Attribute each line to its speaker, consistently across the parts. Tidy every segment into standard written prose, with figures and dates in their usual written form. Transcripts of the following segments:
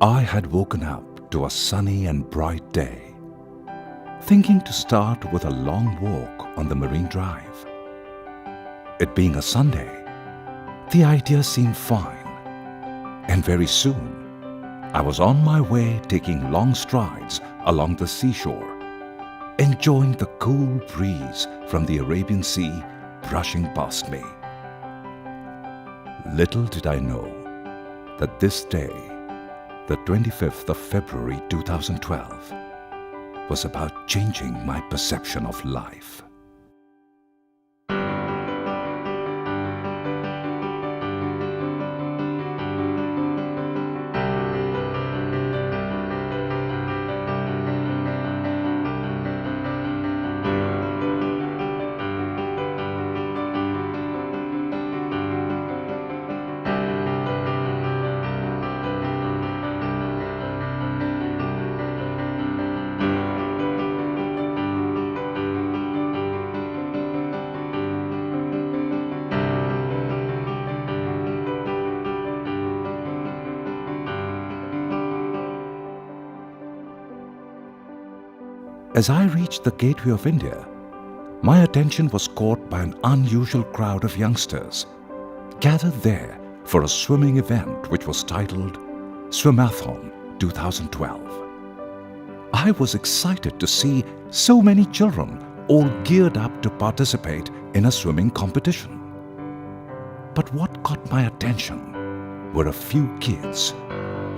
Speaker 1: I had woken up to a sunny and bright day, thinking to start with a long walk on the Marine Drive. It being a Sunday, the idea seemed fine, and very soon I was on my way taking long strides along the seashore, enjoying the cool breeze from the Arabian Sea brushing past me. Little did I know that this day, the 25th of February 2012, was about changing my perception of life. As I reached the Gateway of India, my attention was caught by an unusual crowd of youngsters gathered there for a swimming event which was titled Swimathon 2012. I was excited to see so many children all geared up to participate in a swimming competition. But what caught my attention were a few kids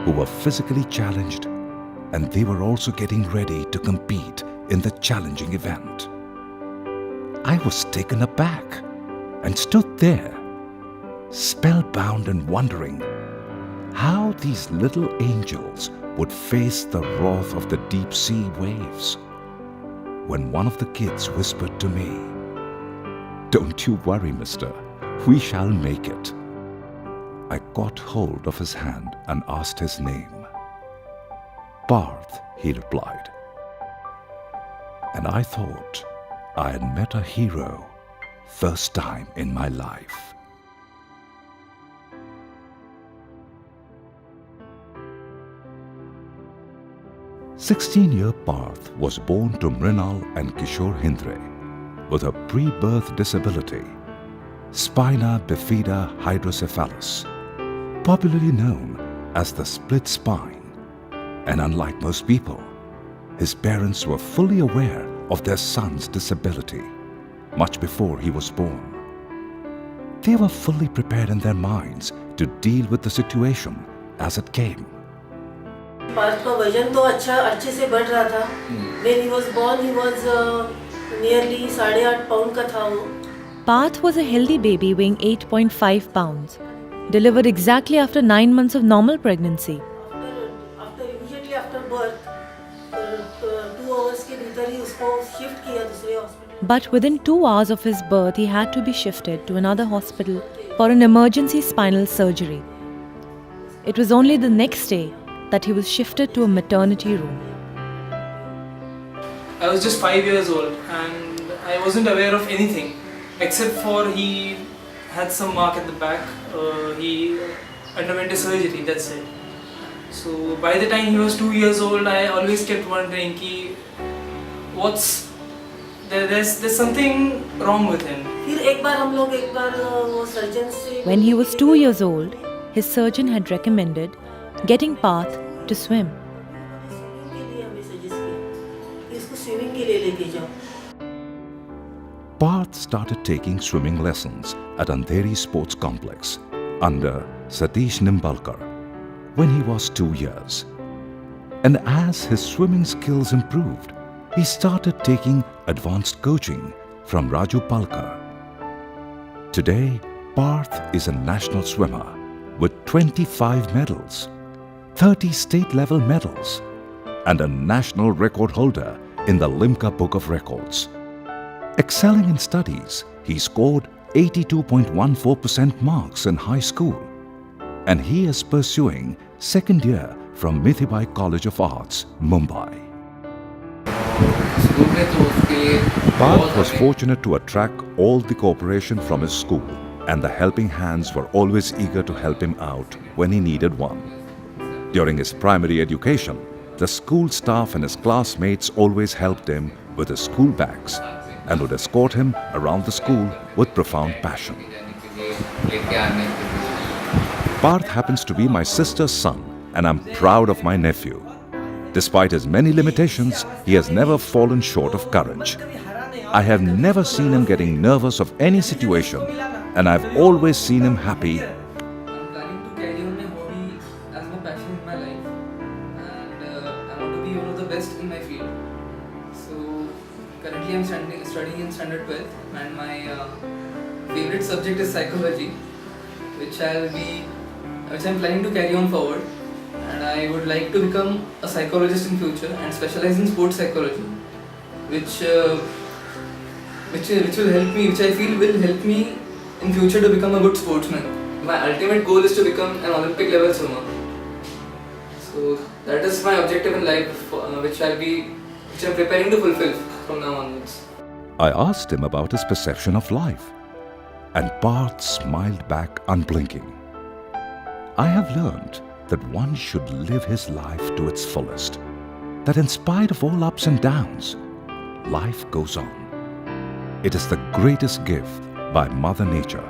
Speaker 1: who were physically challenged, and they were also getting ready to compete in the challenging event. I was taken aback and stood there, spellbound and wondering how these little angels would face the wrath of the deep sea waves. When one of the kids whispered to me, "Don't you worry, mister, we shall make it." I caught hold of his hand and asked his name. "Parth," he replied. And I thought I had met a hero first time in my life. "16-year Parth was born to Mrinal and Kishore Hindre with a pre-birth disability, spina bifida hydrocephalus, popularly known as the split spine. And unlike most people, his parents were fully aware of their son's disability much before he was born. They were fully prepared in their minds to deal with the situation as it came.
Speaker 2: Partha का वजन तो अच्छे से बढ़ रहा था. When he was born, he was nearly 8.5 pound का था वो.
Speaker 3: Parth was a healthy baby weighing 8.5 pounds, delivered exactly after 9 months of normal pregnancy.
Speaker 2: After birth, 2 hours के भीतर ही उसको शिफ्ट किया दूसरे hospital.
Speaker 3: But within 2 hours of his birth, he had to be shifted to another hospital for an emergency spinal surgery. It was only the next day that he was shifted to a maternity room.
Speaker 4: I was just 5 years old and I wasn't aware of anything except for he had some mark at the back. He underwent a surgery, that's it. So by the time he was 2 years old, I always kept wondering there's something wrong with him.
Speaker 2: फिर एक बार वो surgeon से
Speaker 3: When he was 2 years old, his surgeon had recommended getting Parth to swim.
Speaker 2: Swimming के लिए हमें suggest किया कि इसको स्विमिंग के लिए लेके जाओ.
Speaker 1: Parth started taking swimming lessons at Andheri Sports Complex under Satish Nimbalkar when he was 2 years. And as his swimming skills improved, he started taking advanced coaching from Raju Palkar. Today, Parth is a national swimmer with 25 medals, 30 state-level medals, and a national record holder in the Limca Book of Records. Excelling in studies, he scored 82.14% marks in high school, and he is pursuing second year from Mithibai College of Arts, Mumbai. Parth was fortunate to attract all the cooperation from his school, and the helping hands were always eager to help him out when he needed one. During his primary education, the school staff and his classmates always helped him with his school bags and would escort him around the school with profound passion. Parth happens to be my sister's son, and I'm proud of my nephew. Despite his many limitations, he has never fallen short of courage. I have never seen him getting nervous of any situation, and I've always seen him happy.
Speaker 5: I'm planning to carry on my hobby as my passion in my life, and I want to be one of the best in my field. So currently I'm studying in standard 12, and my favorite subject is psychology, which I'm planning to carry on forward. And I would like to become a psychologist in future and specialize in sports psychology, which will help me, which I feel will help me in future to become a good sportsman. My ultimate goal is to become an Olympic level swimmer. So that is my objective in life, which I'm preparing to fulfill from now onwards.
Speaker 1: I asked him about his perception of life, and Parth smiled back unblinking. I have learned that one should live his life to its fullest, that in spite of all ups and downs, life goes on. It is the greatest gift by Mother Nature,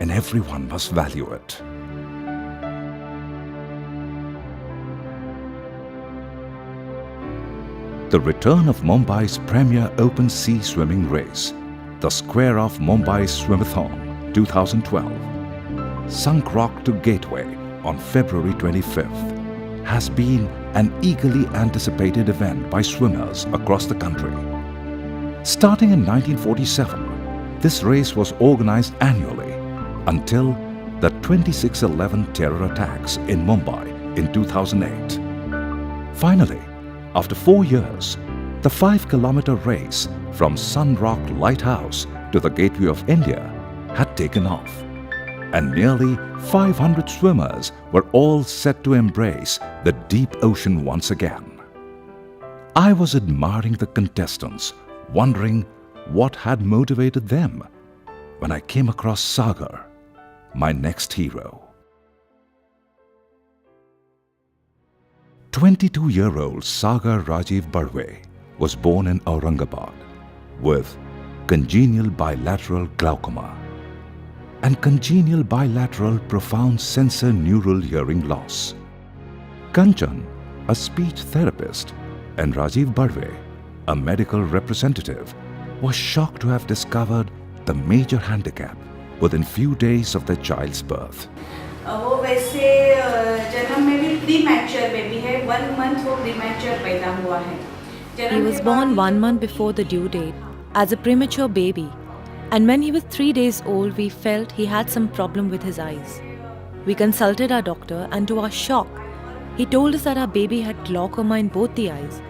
Speaker 1: and everyone must value it. The return of Mumbai's premier open sea swimming race, the Square Off Mumbai Swimathon 2012, sunk rock to Gateway on February 25th, has been an eagerly anticipated event by swimmers across the country. Starting in 1947, this race was organized annually until the 26/11 terror attacks in Mumbai in 2008. Finally, after 4 years, the 5-kilometer race from Sun Rock Lighthouse to the Gateway of India had taken off, and nearly 500 swimmers were all set to embrace the deep ocean once again. I was admiring the contestants, wondering what had motivated them, when I came across Sagar, my next hero. 22-year-old Sagar Rajiv Barve was born in Aurangabad with congenial bilateral glaucoma and congenial bilateral profound sensor neural hearing loss. Kanchan, a speech therapist, and Rajiv Barve, a medical representative, was shocked to have discovered the major handicap within few days of their child's birth.
Speaker 6: वो वैसे जन्म में भी premature baby है, 1 month वो premature पैदा हुआ है.
Speaker 3: He was born 1 month before the due date as a premature baby, and when he was 3 days old, we felt he had some problem with his eyes. We consulted our doctor, and to our shock, he told us that our baby had glaucoma in both the eyes,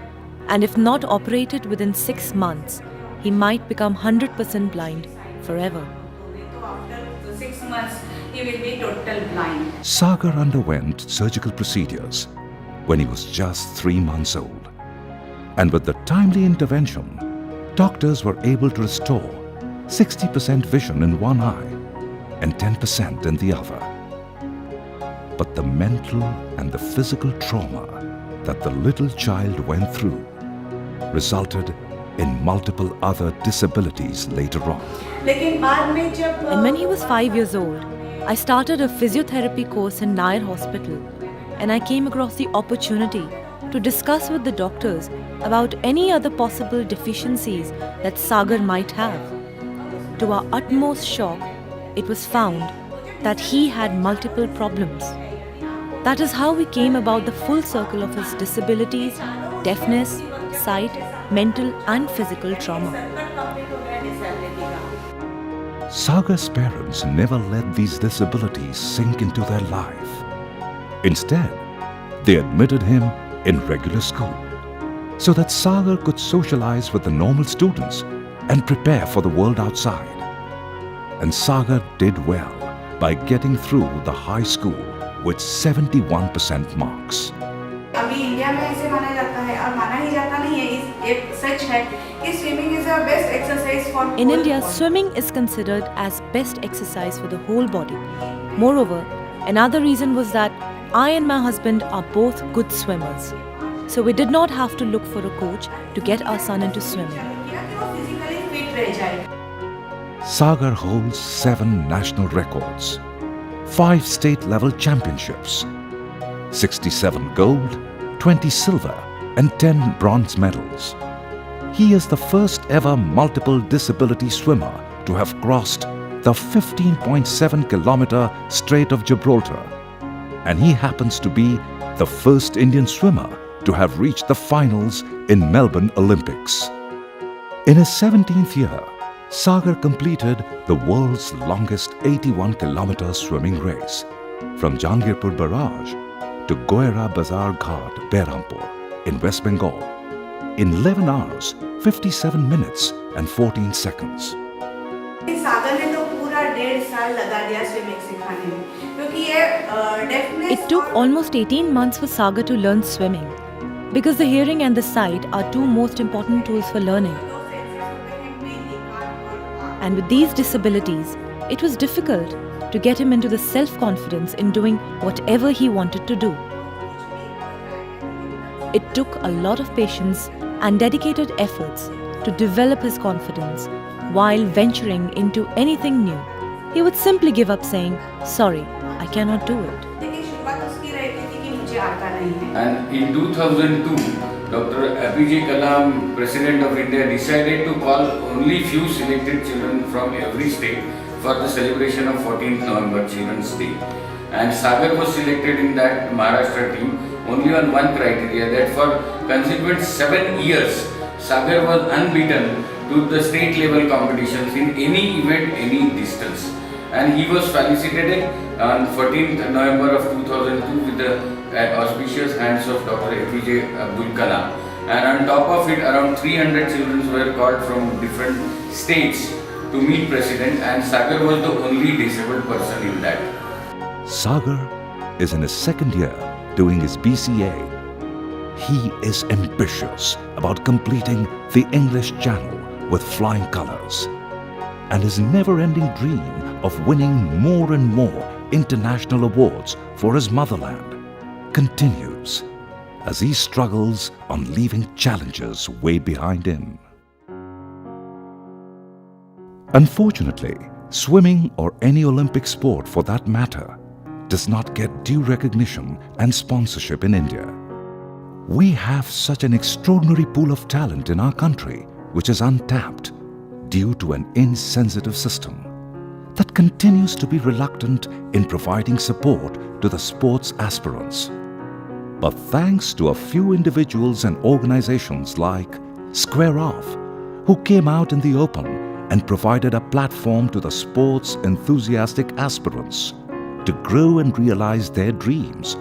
Speaker 3: and if not operated within 6 months, he might become 100% blind forever.
Speaker 6: After 6 months, he will be total blind.
Speaker 1: Sagar underwent surgical procedures when he was just 3 months old. And with the timely intervention, doctors were able to restore 60% vision in one eye and 10% in the other. But the mental and the physical trauma that the little child went through resulted in multiple other disabilities later on.
Speaker 6: लेकिन बाद में जब
Speaker 3: And when he was 5 years old, I started a physiotherapy course in Nair Hospital, and I came across the opportunity to discuss with the doctors about any other possible deficiencies that Sagar might have. To our utmost shock, it was found that he had multiple problems. That is how we came about the full circle of his disabilities, deafness, sight, mental and physical trauma.
Speaker 1: Sagar's parents never let these disabilities sink into their life. Instead, they admitted him in regular school so that Sagar could socialize with the normal students and prepare for the world outside. And Sagar did well by getting through the high school with 71% marks.
Speaker 6: अभी India में ऐसे माना जाता है और माना ही जाता नहीं है, ये सच है कि swimming is the best exercise for
Speaker 3: In India, swimming is considered as best exercise for the whole body. Moreover, another reason was that I and my husband are both good swimmers, so we did not have to look for a coach to get our son into swimming.
Speaker 6: किया कि वो physically fit रह जाए.
Speaker 1: Sagar holds 7 national records, 5 state-level championships, 67 gold, 20 silver and 10 bronze medals. He is the first ever multiple disability swimmer to have crossed the 15.7 kilometer Strait of Gibraltar, and he happens to be the first Indian swimmer to have reached the finals in Melbourne Olympics. In his 17th year, Sagar completed the world's longest 81-kilometer swimming race from Jangirpur Barrage to Goira Bazar Ghat, Behrampur in West Bengal in 11 hours, 57 minutes and 14 seconds.
Speaker 6: सागर ने तो पूरा 1.5 साल लगा दिया swimming सिखाने में, क्योंकि ये deafness.
Speaker 3: It took almost 18 months for Sagar to learn swimming, because the hearing and the sight are two most important tools for learning. And with these disabilities, it was difficult to get him into the self-confidence in doing whatever he wanted to do. It took a lot of patience and dedicated efforts to develop his confidence while venturing into anything new. He would simply give up saying, "Sorry, I cannot do it."
Speaker 6: लेकिन शुरुआत उसकी रहती थी कि मुझे आता नहीं है.
Speaker 7: And in 2002, Dr. APJ Kalam, President of India, decided to call only few selected children from every state for the celebration of 14th November Children's Day. And Sagar was selected in that Maharashtra team only on one criteria, that for consecutive 7 years, Sagar was unbeaten to the state level competitions in any event, any distance. And he was felicitated on 14th November of 2002 with the auspicious hands of Dr. APJ Abdul Kalam. And on top of it, around 300 children were called from different states to meet President, and Sagar was the only disabled person in that.
Speaker 1: Sagar is in his second year doing his BCA. He is ambitious about completing the English Channel with flying colors, and his never-ending dream of winning more and more international awards for his motherland continues as he struggles on leaving challenges way behind him. Unfortunately, swimming or any Olympic sport for that matter does not get due recognition and sponsorship in India. We have such an extraordinary pool of talent in our country which is untapped due to an insensitive system that continues to be reluctant in providing support to the sports aspirants. But thanks to a few individuals and organizations like Square Off, who came out in the open and provided a platform to the sports enthusiastic aspirants to grow and realize their dreams,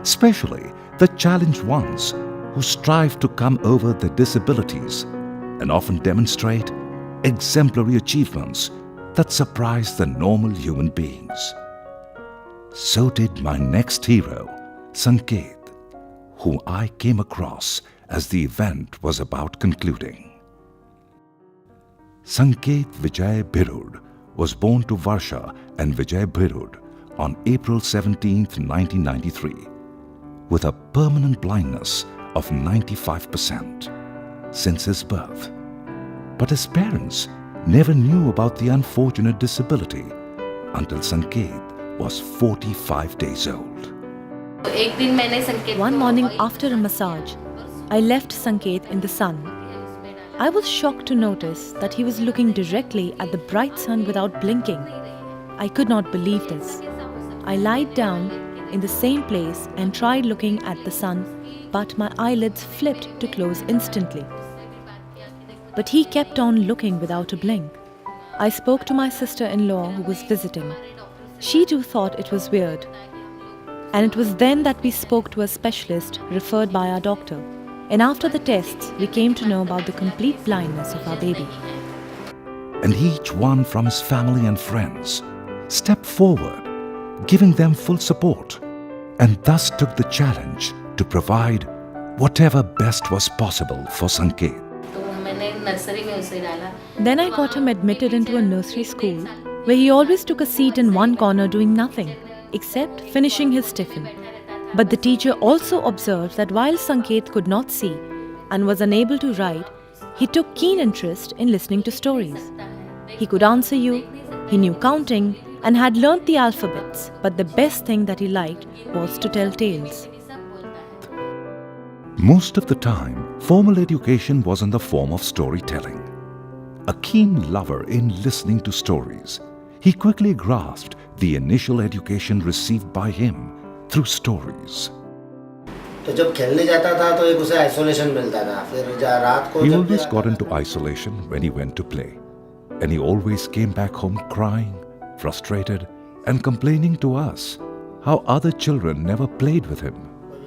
Speaker 1: especially the challenged ones who strive to come over their disabilities and often demonstrate exemplary achievements that surprise the normal human beings. So did my next hero, Sanket, whom I came across as the event was about concluding. Sanket Vijay Birud was born to Varsha and Vijay Birud on April 17, 1993, with a permanent blindness of 95% since his birth. But his parents never knew about the unfortunate disability until Sanket was 45 days old.
Speaker 3: One morning after a massage, I left Sanket in the sun. I was shocked to notice that he was looking directly at the bright sun without blinking. I could not believe this. I lied down in the same place and tried looking at the sun, but my eyelids flipped to close instantly. But he kept on looking without a blink. I spoke to my sister-in-law who was visiting. She too thought it was weird. And it was then that we spoke to a specialist referred by our doctor. And after the tests, we came to know about the complete blindness of our baby.
Speaker 1: And each one from his family and friends stepped forward, giving them full support, and thus took the challenge to provide whatever best was possible for Sanket.
Speaker 3: Then I got him admitted into a nursery school where he always took a seat in one corner doing nothing except finishing his tiffin. But the teacher also observed that while Sanket could not see and was unable to write, he took keen interest in listening to stories. He could answer you, he knew counting, and had learnt the alphabets, but the best thing that he liked was to tell tales.
Speaker 1: Most of the time, formal education was in the form of storytelling. A keen lover in listening to stories, he quickly grasped the initial education received by him through stories.
Speaker 8: तो जब खेलने जाता था तो एक उसे isolation मिलता था फिर रात को
Speaker 1: He
Speaker 8: जब
Speaker 1: always got into isolation when he went to play, and he always came back home crying, frustrated, and complaining to us how other children never played with him.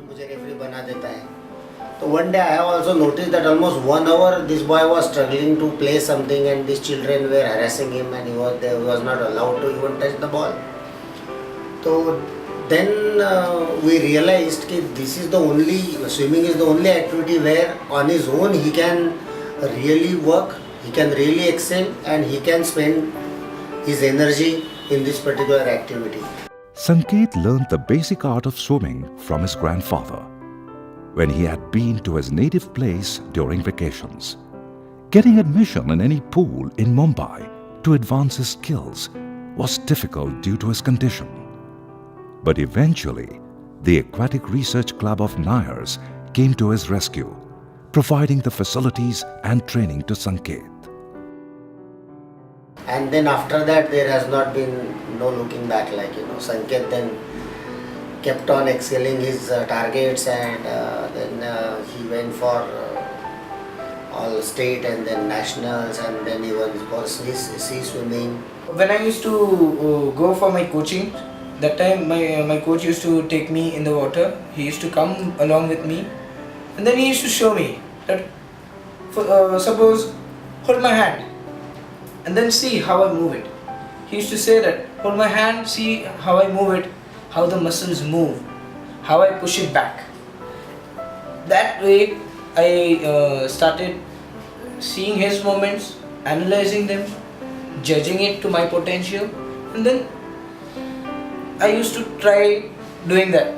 Speaker 8: मुझे रेफरी बना देता है तो one day I have also noticed that almost 1 hour this boy was struggling to play something and these children were harassing him and he was not allowed to even touch the ball. So then we realized that swimming is the only activity where on his own he can really work, he can really excel, and he can spend his energy in this particular activity.
Speaker 1: Sanket learned the basic art of swimming from his grandfather when he had been to his native place during vacations. Getting admission in any pool in Mumbai to advance his skills was difficult due to his condition. But eventually, the Aquatic Research Club of Nayars came to his rescue, providing the facilities and training to Sanket.
Speaker 8: And then after that there has not been no looking back, Sanket then kept on excelling his targets and then he went for all state and then nationals and then even for sea swimming.
Speaker 9: When I used to go for my coaching, that time my coach used to take me in the water. He used to come along with me and then he used to show me that suppose hold my hand and then see how I move it. He used to say that hold my hand, see how I move it, how the muscles move, how I push it back. That way I started seeing his movements, analyzing them, judging it to my potential, and then I used to try doing that.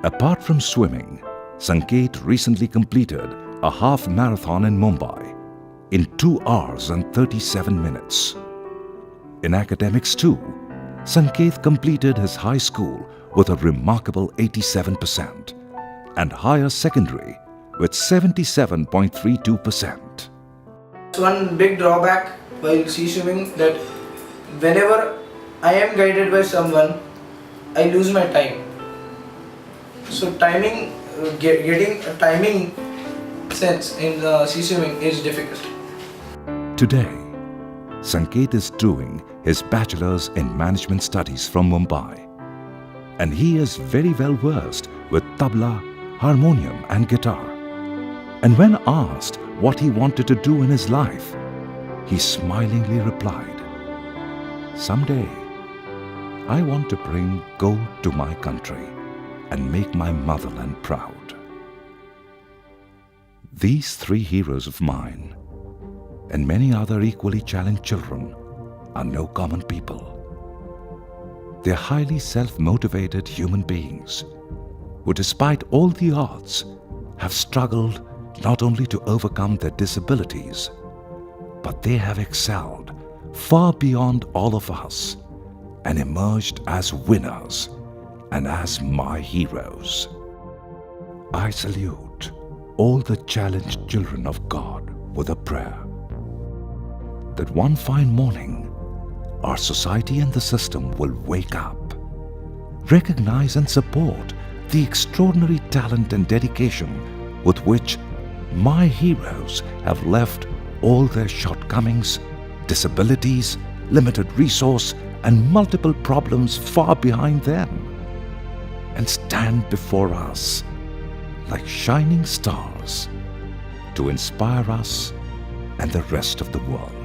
Speaker 1: Apart from swimming, Sanket recently completed a half marathon in Mumbai in 2 hours and 37 minutes. In academics too, Sanket completed his high school with a remarkable 87% and higher secondary with 77.32%.
Speaker 9: One big drawback while sea swimming that whenever I am guided by someone, I lose my time. So timing, getting a timing sense in sea swimming is difficult.
Speaker 1: Today, Sanket is doing his bachelor's in management studies from Mumbai, and he is very well versed with tabla, harmonium and guitar. And when asked what he wanted to do in his life, he smilingly replied, "Someday, I want to bring gold to my country and make my motherland proud." These 3 heroes of mine and many other equally challenged children are no common people. They are highly self-motivated human beings who, despite all the odds, have struggled not only to overcome their disabilities, but they have excelled far beyond all of us and emerged as winners and as my heroes. I salute all the challenged children of God with a prayer that one fine morning our society and the system will wake up, recognize and support the extraordinary talent and dedication with which my heroes have left all their shortcomings, disabilities, limited resource and multiple problems far behind them, and stand before us like shining stars to inspire us and the rest of the world.